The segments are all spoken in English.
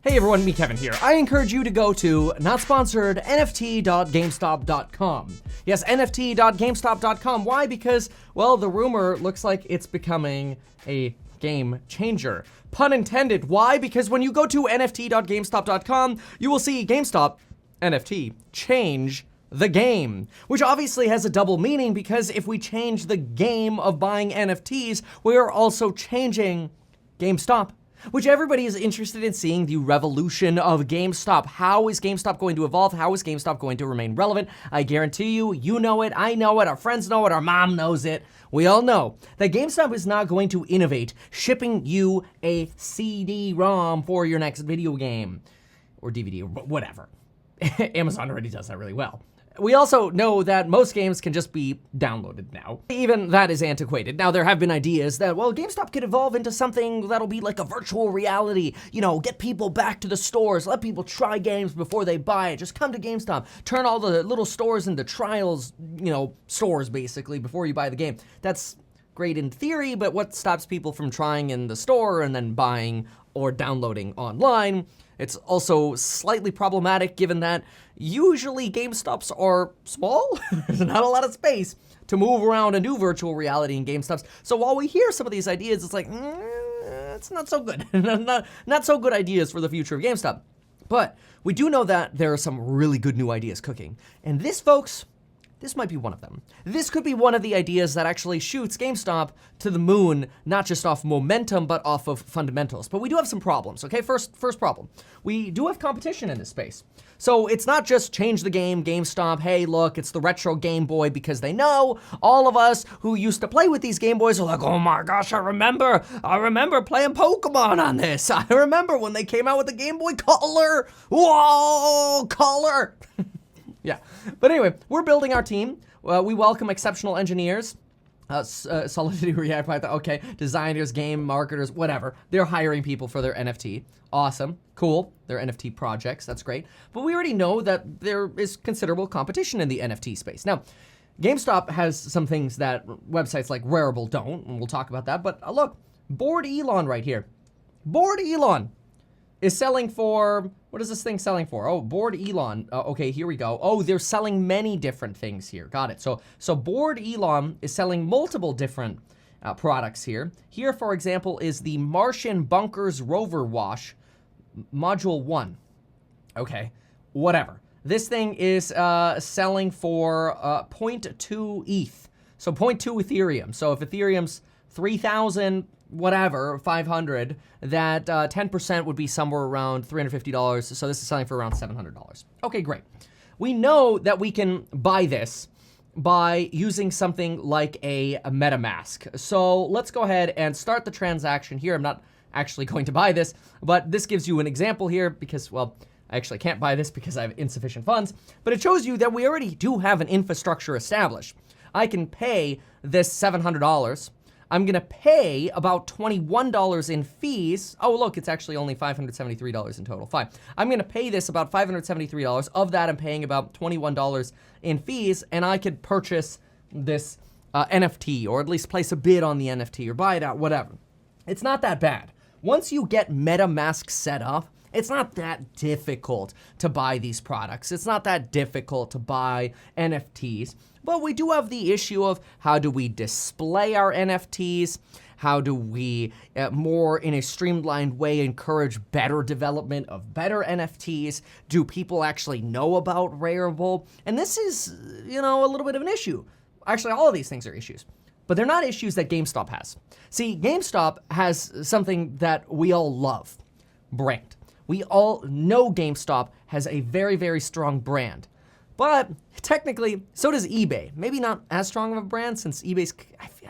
Hey everyone, me Kevin here. I encourage you to go to, not sponsored, nft.gamestop.com. Yes, nft.gamestop.com. Why? Because, well, the rumor looks like it's becoming a game changer. Pun intended. Why? Because when you go to nft.gamestop.com, you will see GameStop NFT change the game, which obviously has a double meaning because if we change the game of buying NFTs, we are also changing GameStop, which everybody is interested in seeing the revolution of GameStop. How is GameStop going to evolve? How is GameStop going to remain relevant? I guarantee you, you know it, I know it, our friends know it, our mom knows it. We all know that GameStop is not going to innovate, shipping you a CD-ROM for your next video game or DVD or whatever. Amazon already does that really well. We also know that most games can just be downloaded now. Even that is antiquated. Now, there have been ideas that, well, GameStop could evolve into something that'll be like a virtual reality. You know, get people back to the stores, let people try games before they buy it. Just come to GameStop, turn all the little stores into trials, stores basically before you buy the game. That's great in theory, but what stops people from trying in the store and then buying or downloading online? It's also slightly problematic given that usually GameStops are small. There's not a lot of space to move around and do virtual reality in GameStops. So while we hear some of these ideas, it's like, it's not so good. not so good ideas for the future of GameStop. But we do know that there are some really good new ideas cooking. And this, folks, this might be one of them. This could be one of the ideas that actually shoots GameStop to the moon, not just off momentum, but off of fundamentals. But we do have some problems, okay? First problem. We do have competition in this space. So it's not just change the game, GameStop, hey, look, it's the retro Game Boy, because they know all of us who used to play with these Game Boys are like, oh my gosh, I remember playing Pokemon on this. I remember when they came out with the Game Boy Color. Whoa, Color. Yeah, but anyway, we're building our team. We welcome exceptional engineers, Solidity, React, Python, okay, designers, game marketers, whatever. They're hiring people for their NFT. Awesome, cool, their NFT projects, that's great. But we already know that there is considerable competition in the NFT space. Now, GameStop has some things that websites like Rarible don't, and we'll talk about that. But look, Bored Elon right here. Bored Elon is selling for, what is this thing selling for? Oh, Bored Elon. Okay, here we go. Oh, they're selling many different things here. Got it. So Bored Elon is selling multiple different products here. Here, for example, is the Martian Bunkers Rover Wash Module 1. Okay, whatever. This thing is selling for 0.2 ETH. So 0.2 Ethereum. So if Ethereum's 3,000, whatever, 500, that 10% would be somewhere around $350. So this is selling for around $700. Okay, great. We know that we can buy this by using something like a MetaMask. So let's go ahead and start the transaction here. I'm not actually going to buy this, but this gives you an example here because, well, I actually can't buy this because I have insufficient funds, but it shows you that we already do have an infrastructure established. I can pay this $700. I'm gonna pay about $21 in fees. Oh, look, it's actually only $573 in total. Fine. I'm gonna pay this about $573. Of that, I'm paying about $21 in fees, and I could purchase this NFT, or at least place a bid on the NFT, or buy it out, whatever. It's not that bad. Once you get MetaMask set up, it's not that difficult to buy these products. It's not that difficult to buy NFTs. But we do have the issue of how do we display our NFTs? How do we, more in a streamlined way, encourage better development of better NFTs? Do people actually know about Rarible? And this is, a little bit of an issue. Actually, all of these things are issues. But they're not issues that GameStop has. See, GameStop has something that we all love. Brand. We all know GameStop has a very, very strong brand. But technically, so does eBay. Maybe not as strong of a brand since eBay's,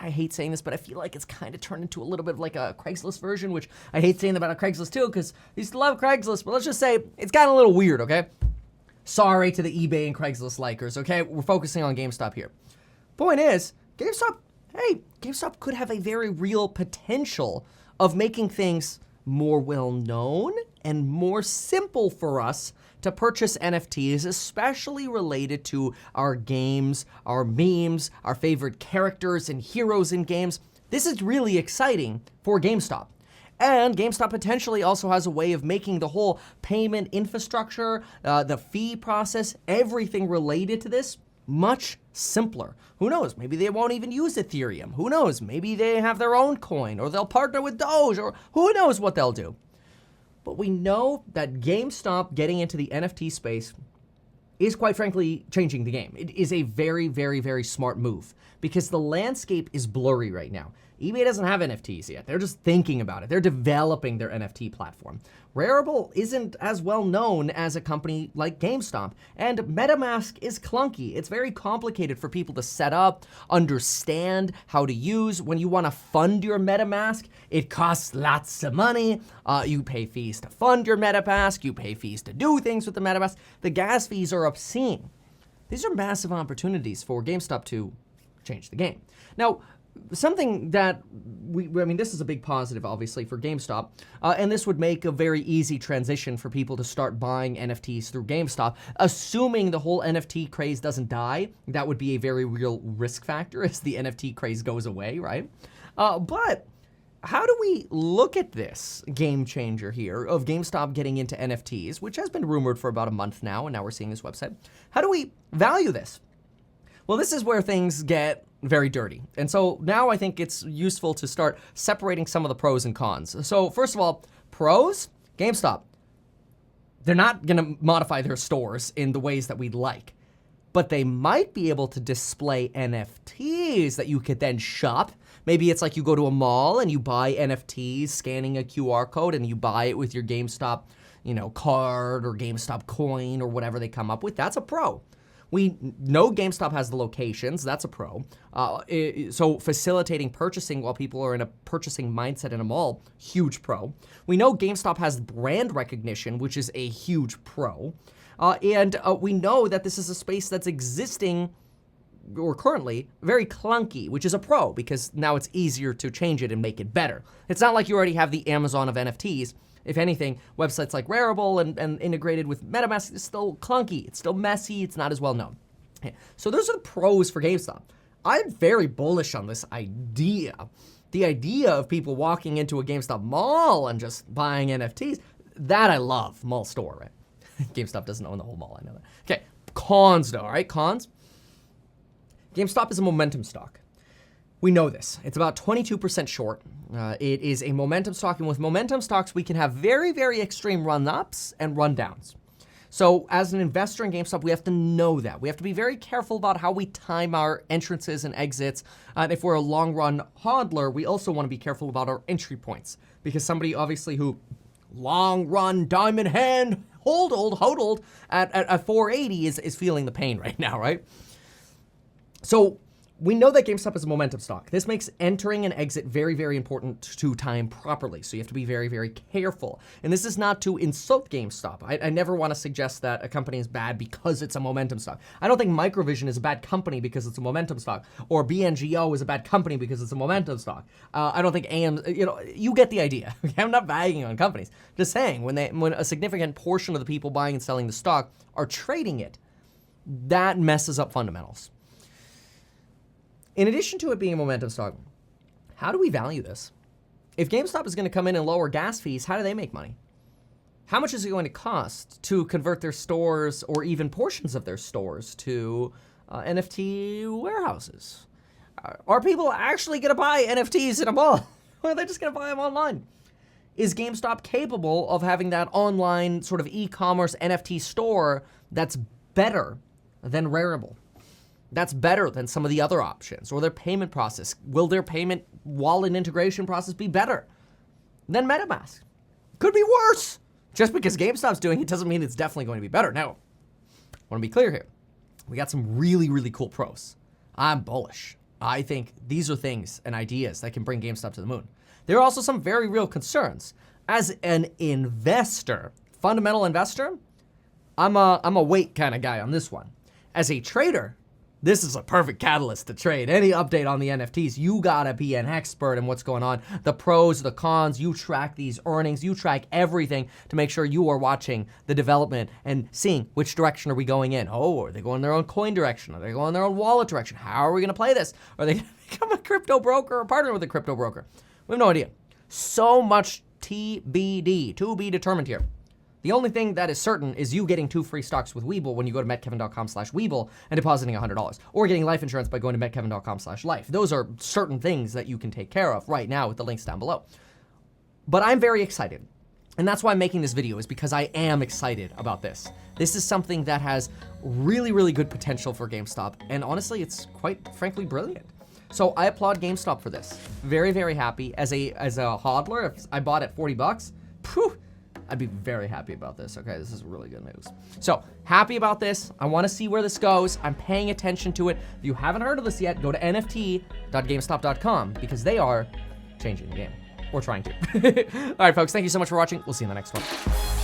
I hate saying this, but I feel like it's kind of turned into a little bit of like a Craigslist version, which I hate saying about a Craigslist too, because I used to love Craigslist, but let's just say it's gotten a little weird, okay? Sorry to the eBay and Craigslist likers, okay? We're focusing on GameStop here. Point is, GameStop could have a very real potential of making things more well-known and more simple for us to purchase NFTs, especially related to our games, our memes, our favorite characters and heroes in games. This is really exciting for GameStop. And GameStop potentially also has a way of making the whole payment infrastructure, the fee process, everything related to this much simpler. Who knows? Maybe they won't even use Ethereum. Who knows? Maybe they have their own coin, or they'll partner with Doge, or who knows what they'll do. But we know that GameStop getting into the NFT space is, quite frankly, changing the game. It is a very, very, very smart move because the landscape is blurry right now. eBay doesn't have NFTs yet. They're just thinking about it. They're developing their NFT platform. Rarible isn't as well known as a company like GameStop, and MetaMask is clunky. It's very complicated for people to set up, understand how to use. When you want to fund your MetaMask, it costs lots of money. You pay fees to fund your MetaMask. You pay fees to do things with the MetaMask. The gas fees are obscene. These are massive opportunities for GameStop to change the game. Now, something that this is a big positive, obviously, for GameStop, and this would make a very easy transition for people to start buying NFTs through GameStop. Assuming the whole NFT craze doesn't die, that would be a very real risk factor as the NFT craze goes away, right? But how do we look at this game changer here of GameStop getting into NFTs, which has been rumored for about a month now, and now we're seeing this website? How do we value this? Well, this is where things get very dirty. And so now I think it's useful to start separating some of the pros and cons. So first of all, pros, GameStop, they're not gonna modify their stores in the ways that we'd like, but they might be able to display NFTs that you could then shop. Maybe it's like you go to a mall and you buy NFTs, scanning a QR code, and you buy it with your GameStop, card or GameStop coin or whatever they come up with. That's a pro. We know GameStop has the locations. That's a pro. So facilitating purchasing while people are in a purchasing mindset in a mall, huge pro. We know GameStop has brand recognition, which is a huge pro. And we know that this is a space that's existing, or currently, very clunky, which is a pro because now it's easier to change it and make it better. It's not like you already have the Amazon of NFTs. If anything, websites like Rarible and integrated with MetaMask is still clunky. It's still messy. It's not as well known. Okay. So those are the pros for GameStop. I'm very bullish on this idea. The idea of people walking into a GameStop mall and just buying NFTs, that I love. Mall store, right? GameStop doesn't own the whole mall, I know that. Okay, cons though, all right? Cons. GameStop is a momentum stock. We know this. It's about 22% short. It is a momentum stock, and with momentum stocks, we can have very, very extreme run-ups and run-downs. So as an investor in GameStop, we have to know that. We have to be very careful about how we time our entrances and exits. If we're a long-run hodler, we also want to be careful about our entry points, because somebody obviously who long-run diamond hand hodled at 480 is feeling the pain right now, right? So we know that GameStop is a momentum stock. This makes entering and exit very, very important to time properly. So you have to be very, very careful. And this is not to insult GameStop. I never want to suggest that a company is bad because it's a momentum stock. I don't think Microvision is a bad company because it's a momentum stock, or BNGO is a bad company because it's a momentum stock. I don't think AM, you get the idea. I'm not bagging on companies. Just saying, when a significant portion of the people buying and selling the stock are trading it, that messes up fundamentals. In addition to it being a momentum stock, how do we value this? If GameStop is going to come in and lower gas fees, how do they make money? How much is it going to cost to convert their stores or even portions of their stores to NFT warehouses? Are people actually going to buy NFTs in a mall? Or are they just going to buy them online? Is GameStop capable of having that online sort of e-commerce NFT store that's better than Rarible? That's better than some of the other options, or their payment process. Will their payment wallet integration process be better than MetaMask? Could be worse. Just because GameStop's doing it doesn't mean it's definitely going to be better. Now, I want to be clear here. We got some really, really cool pros. I'm bullish. I think these are things and ideas that can bring GameStop to the moon. There are also some very real concerns. As an investor, fundamental investor, I'm a wait kind of guy on this one. As a trader, this is a perfect catalyst to trade. Any update on the NFTs, you gotta be an expert in what's going on. The pros, the cons, you track these earnings, you track everything to make sure you are watching the development and seeing which direction are we going in. Oh, are they going their own coin direction? Are they going their own wallet direction? How are we gonna play this? Are they gonna become a crypto broker or partner with a crypto broker? We have no idea. So much TBD, to be determined here. The only thing that is certain is you getting 2 free stocks with Webull when you go to metkevin.com/Webull and depositing $100, or getting life insurance by going to metkevin.com/life. Those are certain things that you can take care of right now with the links down below. But I'm very excited. And that's why I'm making this video, is because I am excited about this. This is something that has really, really good potential for GameStop. And honestly, it's quite frankly brilliant. So I applaud GameStop for this. Very, very happy. As a hodler, if I bought at 40 bucks, I'd be very happy about this. Okay, this is really good news. So happy about this. I want to see where this goes. I'm paying attention to it. If you haven't heard of this yet, go to nft.gamestop.com because they are changing the game. Or trying to. All right, folks, thank you so much for watching. We'll see you in the next one.